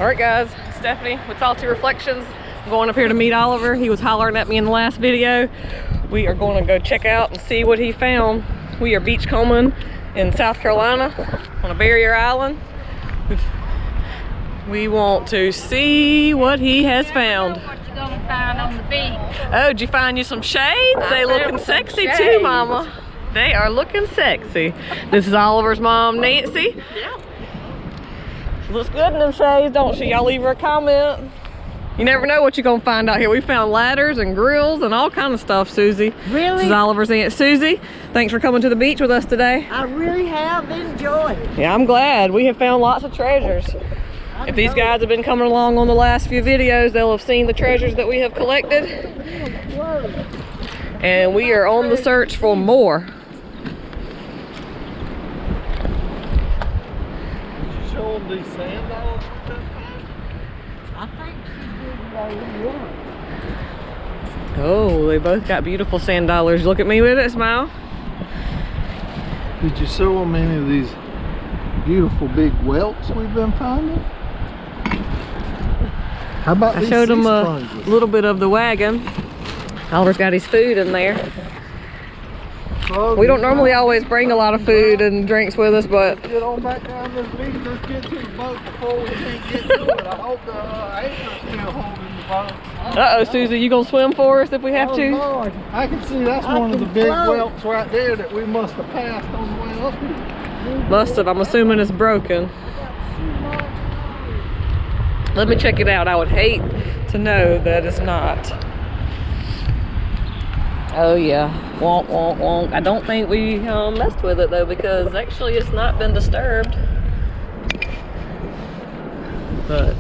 All right, guys, Stephanie with Salty Reflections. I'm going up here to meet Oliver. He was hollering at me in the last video. We are going to go check out and see what he found. We are beachcombing in South Carolina on a barrier island. We want to see what he has found. What you gonna find on the beach? Oh, did you find you some shades? They looking sexy too, Mama. They are looking sexy. This is Oliver's mom, Nancy. Yeah. She looks good in them shades, don't she? Y'all leave her a comment. You never know what you're gonna find out here. We found ladders and grills and all kind of stuff, Susie. Really? This is Oliver's Aunt Susie. Thanks for coming to the beach with us today. I really have enjoyed it. Yeah, I'm glad. We have found lots of treasures. If these guys have been coming along on the last few videos, they'll have seen the treasures that we have collected. And we are on the search for more. Show them these sand dollars. I think she did one. Oh, they both got beautiful sand dollars. Look at me with it, smile. Did you show them any of these beautiful big whelks we've been finding? How about I showed them a little bit of the wagon. Oliver's got his food in there. We don't normally always bring a lot of food and drinks with us, but get on back down this beach. Let's get to the boat before we can't get to it. I hope the anchor's still holding the boat. uh-oh, Susie, you gonna swim for us if we have to? Lord. I can see that's one of the big whelks right there that we must have passed on the way up here. Must have. I'm assuming it's broken. Let me check it out. I would hate to know that it's not. Oh yeah, wonk, wonk, wonk. I don't think we messed with it though, because actually it's not been disturbed. But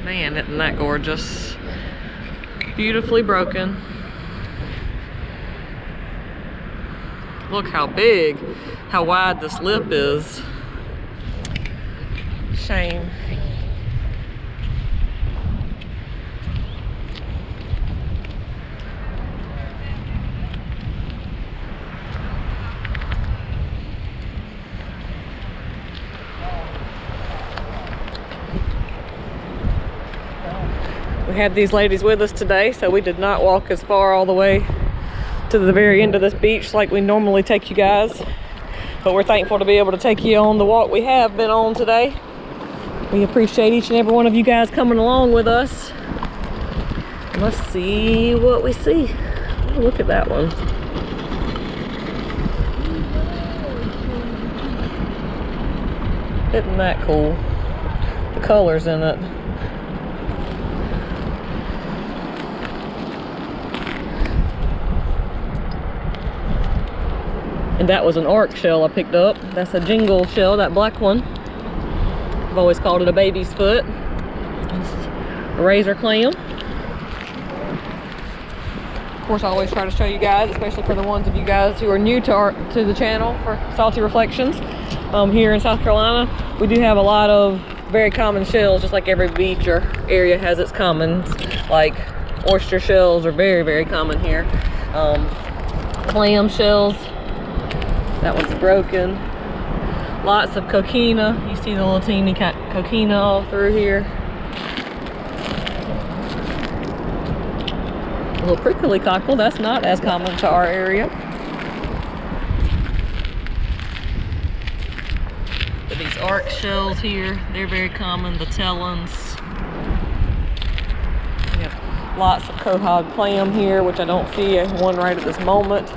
man, isn't that gorgeous? Beautifully broken. Look how big, how wide this lip is. Shame. We had these ladies with us today, so we did not walk as far all the way to the very end of this beach like we normally take you guys. But we're thankful to be able to take you on the walk we have been on today. We appreciate each and every one of you guys coming along with us. Let's see what we see. Oh, look at that one. Isn't that cool? The colors in it. And that was an orc shell I picked up. That's a jingle shell, that black one. I've always called it a baby's foot. It's a razor clam. Of course, I always try to show you guys, especially for the ones of you guys who are new to the channel for Salty Reflections. Here in South Carolina, we do have a lot of very common shells, just like every beach or area has its commons. Like oyster shells are very, very common here. Clam shells. That one's broken. Lots of coquina. You see the little teeny coquina all through here. A little prickly cockle. That's not as common to our area. But these arc shells here, they're very common. The talons. We have lots of quahog clam here, which I don't see one right at this moment.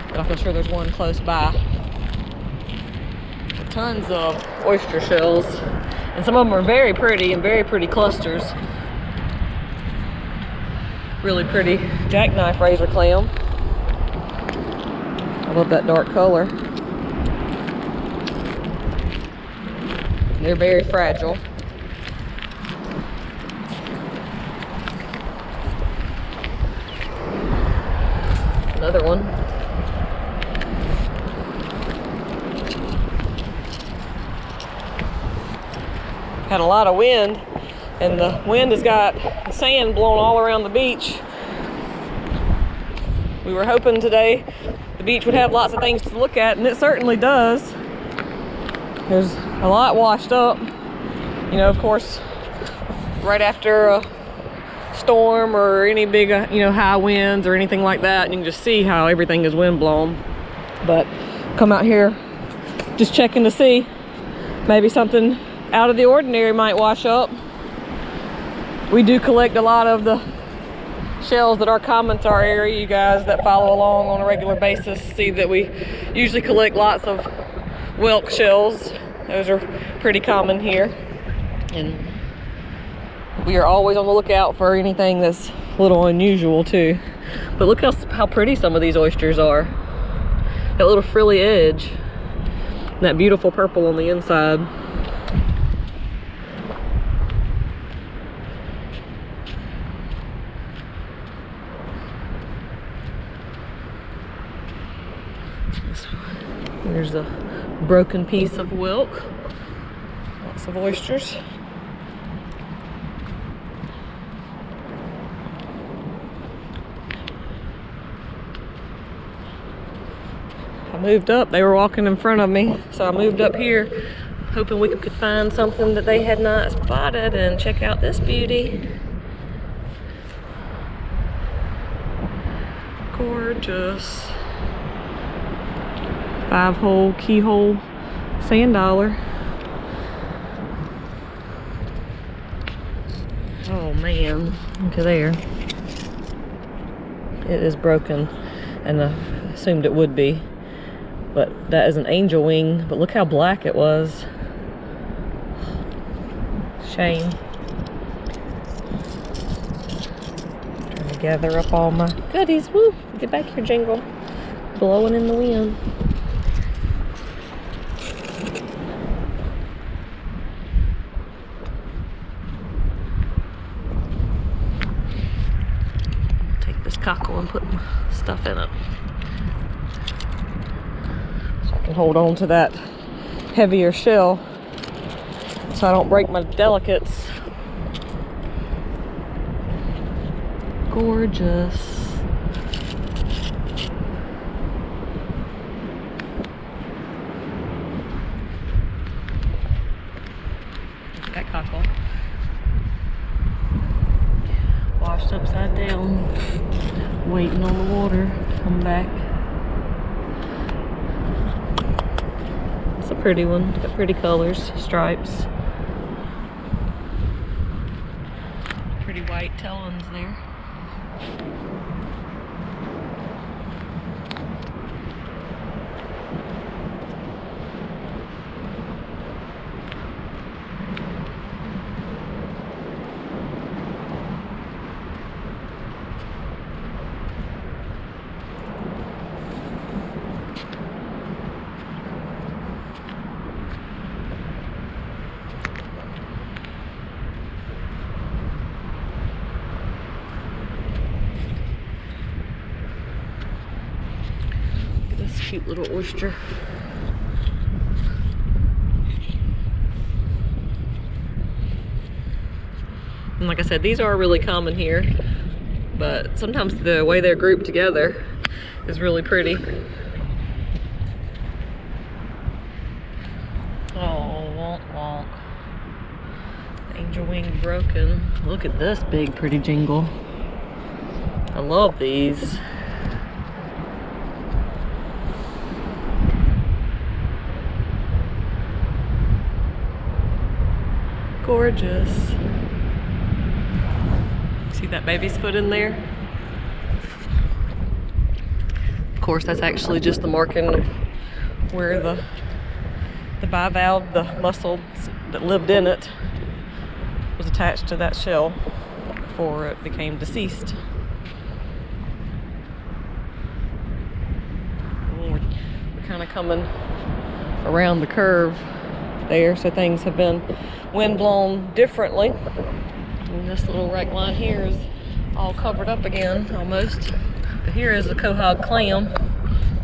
But I'm sure there's one close by. Tons of oyster shells, and some of them are very pretty and very pretty clusters. Really pretty jackknife razor clam. I love that dark color. They're very fragile. Another one. Had a lot of wind, and the wind has got the sand blown all around the beach. We were hoping today the beach would have lots of things to look at, and it certainly does. There's a lot washed up. You know, of course, right after a storm or any big, you know, high winds or anything like that, you can just see how everything is wind blown. But come out here just checking to see maybe something out of the ordinary might wash up. We do collect a lot of the shells that are common to our area. You guys that follow along on a regular basis see that we usually collect lots of whelk shells. Those are pretty common here, and we are always on the lookout for anything that's a little unusual too. But look how pretty some of these oysters are. That little frilly edge, and that beautiful purple on the inside. There's a broken piece of whelk. Lots of oysters. I moved up. They were walking in front of me, so I moved up here hoping we could find something that they had not spotted. And check out this beauty. Gorgeous. 5-hole keyhole sand dollar. Oh man, look at there. It is broken, and I assumed it would be. But that is an angel wing, but look how black it was. Shame. Trying to gather up all my goodies. Woo! Get back here, Jingle. Blowing in the wind. Take this cockle and put my stuff in it, so I can hold on to that heavier shell so I don't break my delicates. Gorgeous. That cockle washed upside down, waiting on the water to come back. It's a pretty one. Got pretty colors, stripes. Pretty white tailends there. Cute little oyster. And like I said, these are really common here, but sometimes the way they're grouped together is really pretty. Oh, wonk wonk. Angel wing broken. Look at this big pretty Jingle. I love these. Gorgeous. See that baby's foot in there? Of course, that's actually just the marking of where the bivalve, the mussel that lived in it, was attached to that shell before it became deceased. We're kind of coming around the curve there, so things have been wind blown differently. And this little wreck line here is all covered up again almost. But here is the quahog clam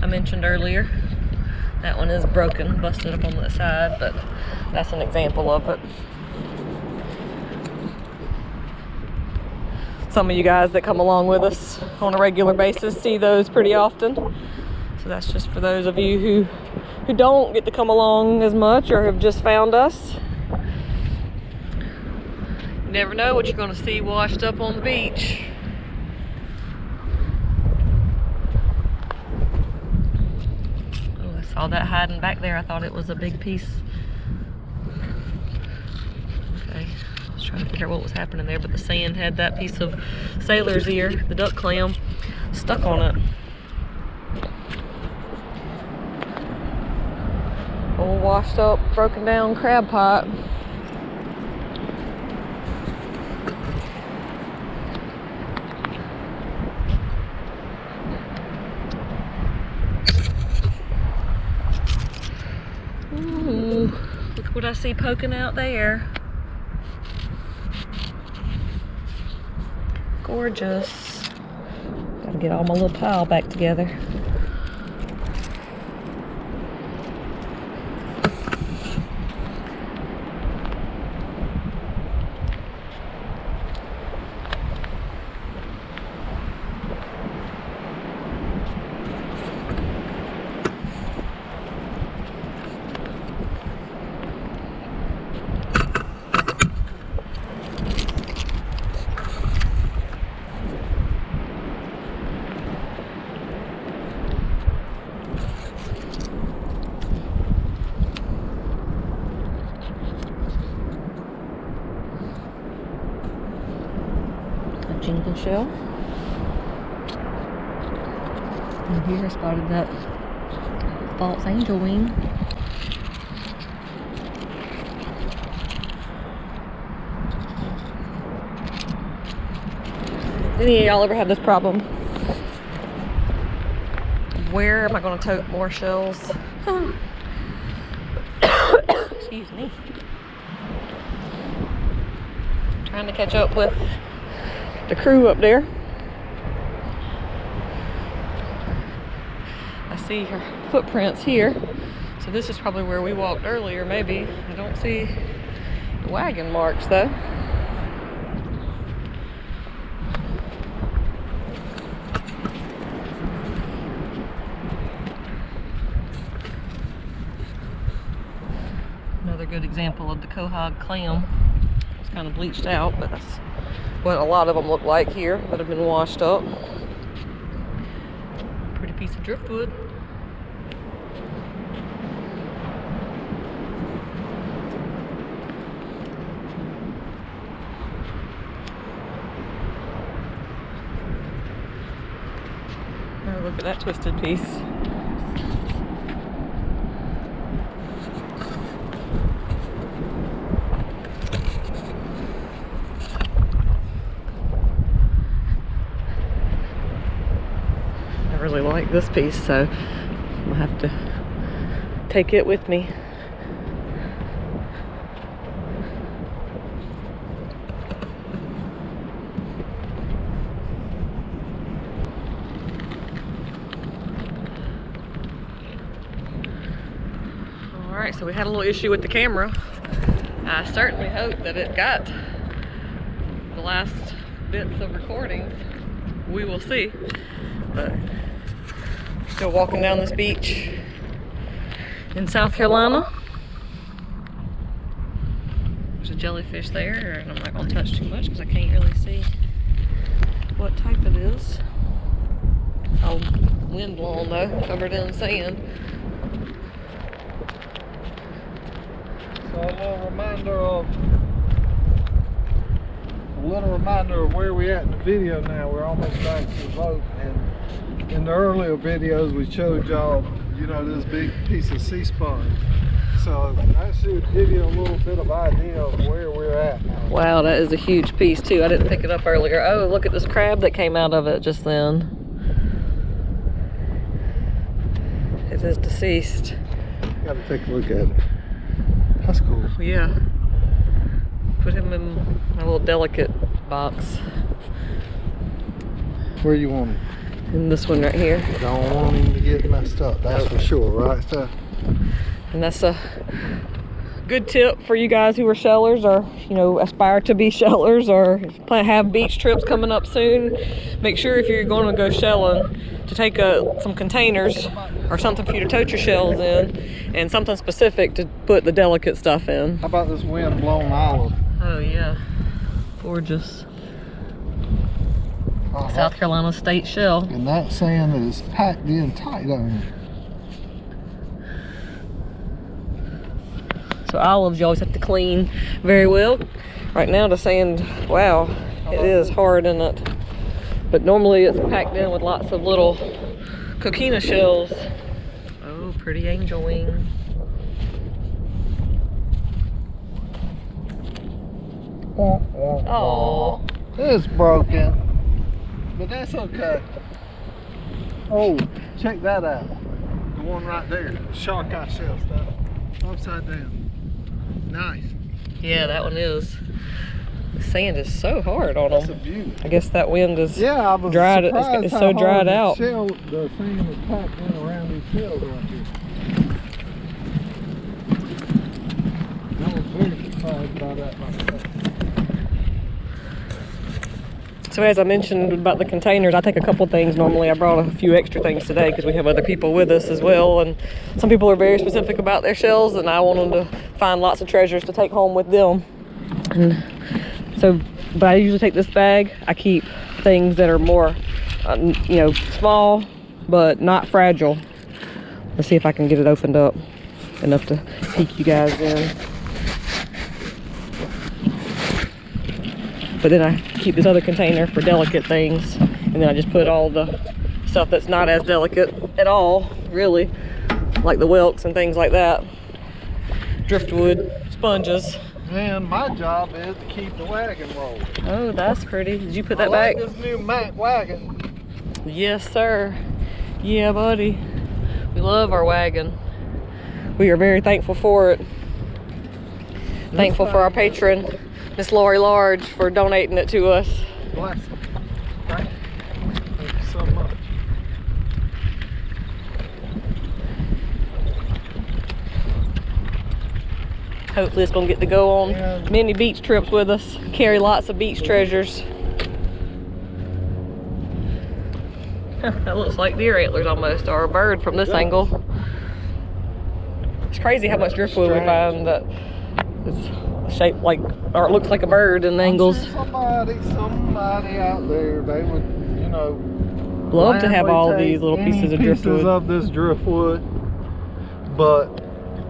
I mentioned earlier. That one is broken, busted up on that side, but that's an example of it. Some of you guys that come along with us on a regular basis see those pretty often. So that's just for those of you who don't get to come along as much or have just found us. You never know what you're going to see washed up on the beach. Oh, I saw that hiding back there. I thought it was a big piece. Okay, I was trying to figure out what was happening there, but the sand had that piece of sailor's ear, the duck clam, stuck on it. Old washed up, broken down crab pot. Ooh, look what I see poking out there. Gorgeous. Gotta get all my little pile back together. Jingle shell. And here I spotted that false angel wing. Any of y'all ever had this problem? Where am I going to tote more shells? Excuse me. Trying to catch up with the crew up there. I see her footprints here. So this is probably where we walked earlier, maybe. I don't see the wagon marks though. Another good example of the quahog clam. It's kind of bleached out, but that's what a lot of them look like here that have been washed up. Pretty piece of driftwood. Oh, look at that twisted piece. I really like this piece, so I'll have to take it with me. Alright, so we had a little issue with the camera. I certainly hope that it got the last bits of recordings. We will see. But still walking down this beach in South Carolina. There's a jellyfish there, and I'm not going to touch too much because I can't really see what type it is. Oh, wind blowing though, covered in sand. So a little reminder of where we're at in the video now. We're almost back to the boat, and in the earlier videos we showed y'all, you know, this big piece of sea sponge. So that should give you a little bit of idea of where we're at now. Wow, that is a huge piece too. I didn't pick it up earlier. Oh, look at this crab that came out of it just then. It is deceased. Gotta take a look at it. That's cool. Yeah. Put him in my little delicate box. Where you want him? In this one right here. Don't want him to get messed up, that's for sure, right? So, And that's a good tip for you guys who are shellers, or you know, aspire to be shellers, or have beach trips coming up soon. Make sure if you're going to go shelling to take some containers or something for you to tote your shells in, and something specific to put the delicate stuff in. How about this wind blown olive? Oh yeah, gorgeous. Oh, South Carolina state shell. And that sand is packed in tight on it. So olives you always have to clean very well. Right now the sand, wow, it is hard in it. But normally it's packed in with lots of little coquina shells. Oh, pretty angel wing. Oh, it's broken, but that's okay. Oh, check that out. The one right there, shark eye shell stuff, upside down. Nice. yeah, that one is. The sand is so hard on That's a them. beauty. I guess that wind is Yeah, I was dried. surprised It's how so hard dried the out. Shell, the sand is packed in around these shells right here. I was very surprised by that myself. So as I mentioned about the containers, I take a couple things normally. I brought a few extra things today because we have other people with us as well, and some people are very specific about their shells, and I want them to find lots of treasures to take home with them. And so, but I usually take this bag. I keep things that are more, you know, small but not fragile. Let's see if I can get it opened up enough to peek you guys in. But then I keep this other container for delicate things, and then I just put all the stuff that's not as delicate at all, really, like the whelks and things like that, driftwood, sponges. And my job is to keep the wagon rolling. Oh, that's pretty. Did you put that I like back? this new Mack wagon. Yes, sir. Yeah, buddy. We love our wagon. We are very thankful for it. Thankful for our patron, Miss Laurie Large, for donating it to us. Bless you. Thank you. Thank you so much. Hopefully it's gonna get to go on Yeah. many beach trips with us, carry lots of beach treasures. That looks like deer antlers almost, or a bird from this angle. It's crazy how much driftwood we find that is shaped like, or it looks like a bird in angles. I'm sure somebody out there, they would, you know, Love to have gladly all take these little any pieces of driftwood. of this driftwood, but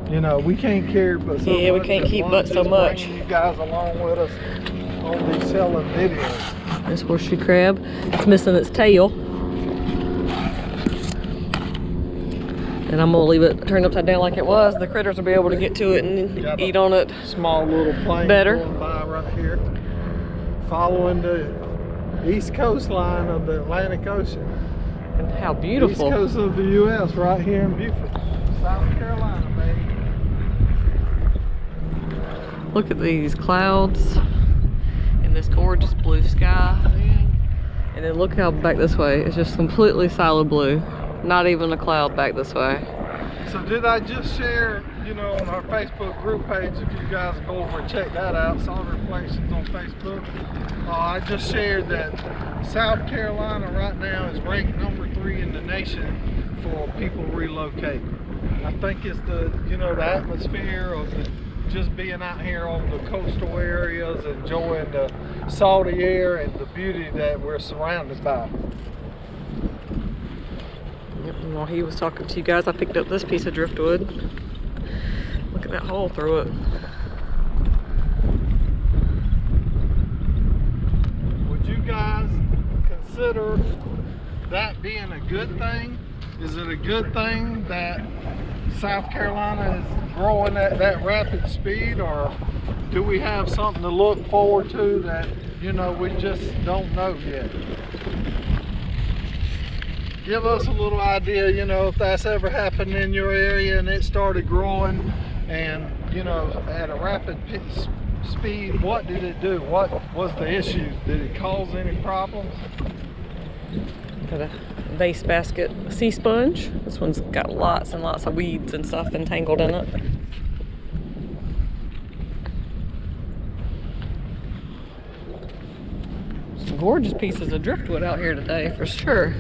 you know, we can't carry but so Yeah, we much. can't and keep I'm but so just much. bringing you guys along with us on these selling videos. This horseshoe crab, it's missing its tail. And I'm gonna leave it turned upside down like it was. The critters will be able to get to it and Got eat a on it. Small little plane Better. going by right here, following the east coastline of the Atlantic Ocean. And how East beautiful. coast of the U.S. right here in Beaufort, South Carolina, baby. Look at these clouds and this gorgeous blue sky. And then look how back this way, it's just completely solid blue. Not even a cloud back this way. So did I just share, you know, on our Facebook group page, if you guys go over and check that out, Salty Reflections on Facebook, I just shared that South Carolina right now is ranked #3 in the nation for people relocating. I think it's the, you know, the atmosphere of just being out here on the coastal areas, enjoying the salty air and the beauty that we're surrounded by. And while he was talking to you guys, I picked up this piece of driftwood. Look at that hole through it. Would you guys consider that being a good thing? Is it a good thing that South Carolina is growing at that rapid speed, or do we have something to look forward to that, you know, we just don't know yet? Give us a little idea, you know, if that's ever happened in your area and it started growing and, you know, at a rapid speed, what did it do? What was the issue? Did it cause any problems? Got a vase basket sea sponge. This one's got lots and lots of weeds and stuff entangled in it. gorgeous pieces of driftwood out here today, for sure.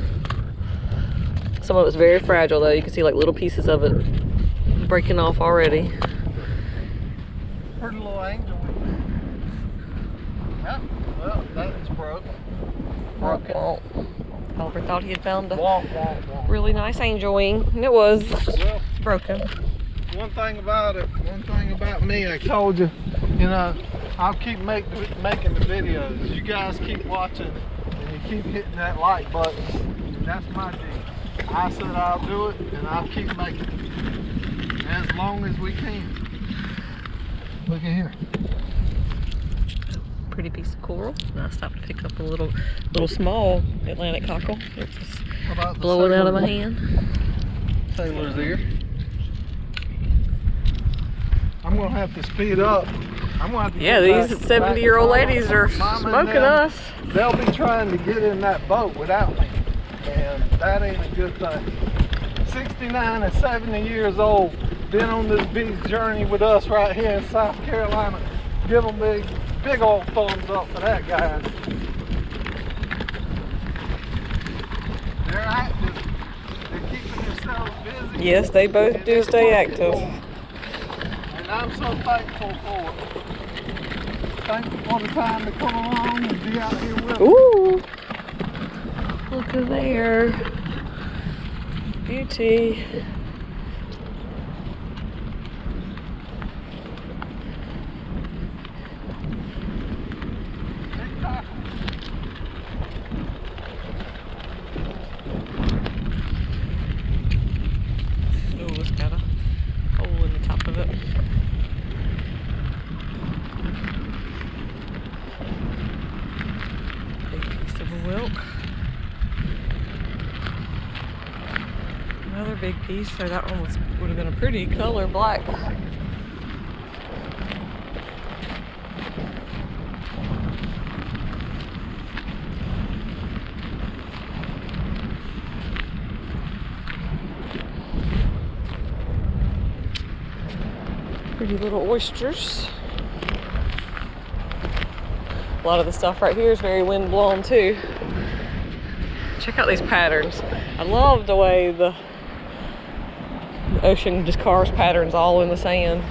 Some of it's very fragile though. You can see like little pieces of it breaking off already. Pretty little angel. Yeah, well, that is broken. Oliver thought he had found a really nice angel wing, and it was Well, broken. one thing about it, one thing about me, I told you, you know, I'll keep making the videos. You guys keep watching and you keep hitting that like button. And that's my deal. I said I'll do it and I'll keep making it as long as we can. Look at here. Pretty piece of coral. And I stopped to pick up a little small Atlantic cockle. It was How about the blowing out of my sailor's- hand. Sailor's ear. I'm gonna have to speed up. I'm gonna have to Yeah, get these back 70-year-old to ladies are Mama and smoking them. us. They'll be trying to get in that boat without me, and that ain't a good thing. 69 and 70 years old, been on this beach journey with us right here in South Carolina. Give them big old thumbs up for that, guys. They're active. They're keeping themselves busy. Yes, they both do stay active. And I'm so thankful for it. Thankful for the time to come along and be out here with them. Ooh! Look at there. Beauty. Big tackle. Oh, it's got a hole in the top of it. Big piece of a whelk. Another big piece. So that one would have been a pretty color black. Pretty little oysters. A lot of the stuff right here is very wind blown too. Check out these patterns. I love the way the ocean just carves patterns all in the sand.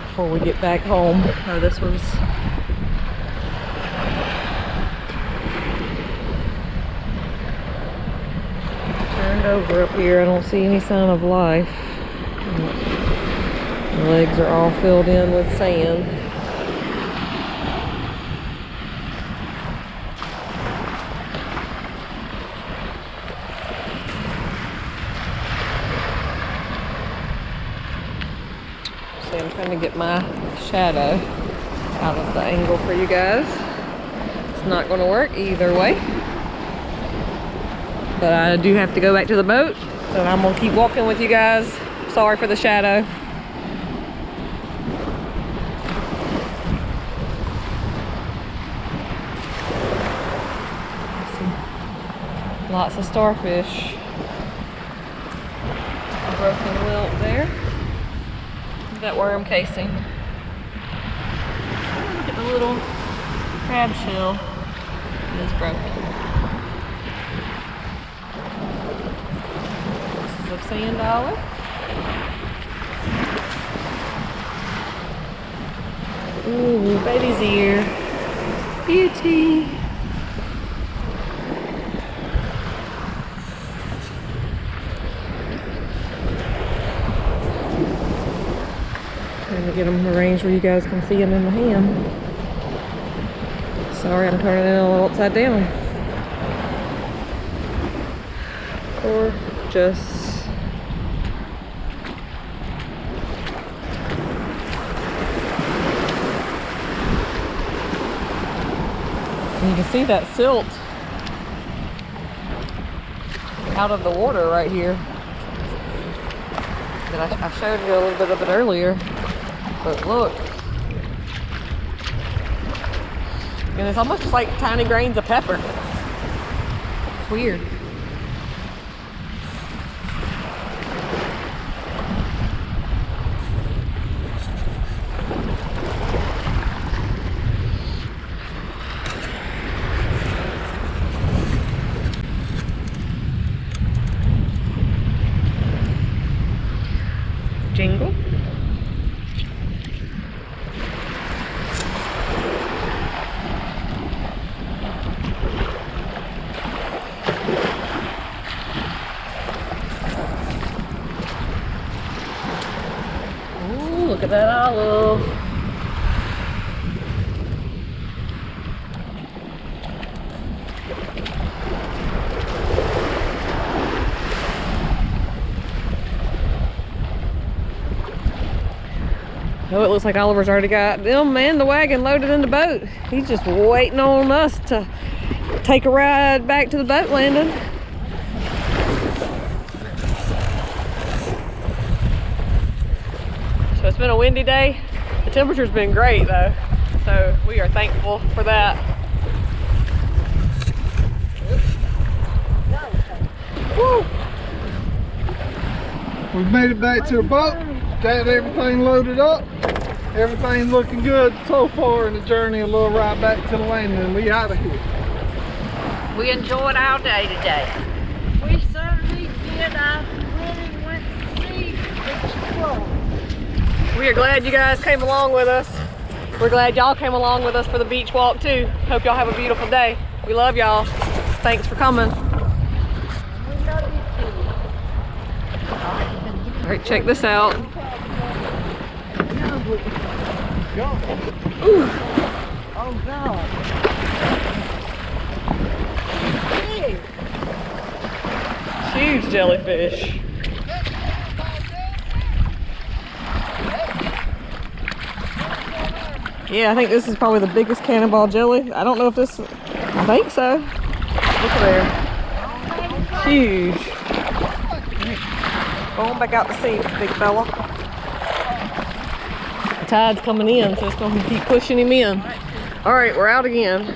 Before we get back home. Oh, this one's turned over up here. I don't see any sign of life. The legs are all filled in with sand. See, I'm trying to get my shadow out of the angle for you guys. It's not going to work either way. But I do have to go back to the boat, so I'm going to keep walking with you guys. Sorry for the shadow. See, lots of starfish. A broken whelk there. That worm casing. Look at the little crab shell. It is broken. This is a sand dollar. Ooh, baby's ear. Beauty. Trying to get them arranged where you guys can see them in the hand. Sorry, I'm turning it all upside down. Gorgeous. And you can see that silt out of the water right here. That I showed you a little bit of it earlier. But look. And it's almost just like tiny grains of pepper. Weird. Jingle. Ooh, look at that olive. Oh, it looks like Oliver's already got them and the wagon loaded in the boat. He's just waiting on us to take a ride back to the boat landing. So it's been a windy day. The temperature's been great though, so we are thankful for that. Woo! We've made it back to the boat. Got everything loaded up. Everything's looking good so far in the journey. A little ride back to the landing and we out of here. We enjoyed our day today. We certainly did. I really went to see the We are glad you guys came along with us. We're glad y'all came along with us for the beach walk too. Hope y'all have a beautiful day. We love y'all. Thanks for coming. We love you too. All right, check this out. Ooh. Oh God. Hey. Huge jellyfish. Yeah, I think this is probably the biggest cannonball jelly. I don't know if this, I think so. Look at there. Huge. Going back out to sea, big fella. The tide's coming in, so it's going to keep pushing him in. All right, we're out again.